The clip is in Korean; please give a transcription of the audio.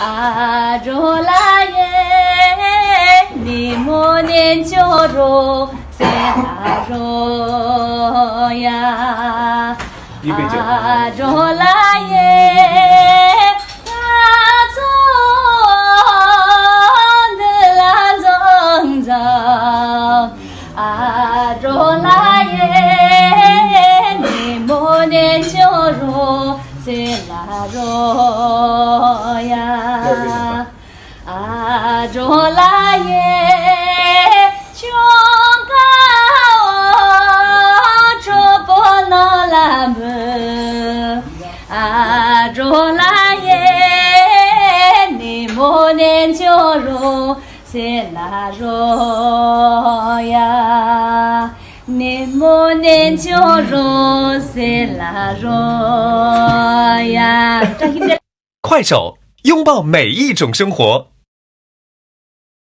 아로라예 니모넨 조로 세라로야 아로라예 나존들라정정 아로라예 니모넨 조로 세라로야 아로라예 총가와 조보노라무 아로라예 니모넨 조로 세라로야 니모넨 조로 세라로야快手，拥抱每一种生活。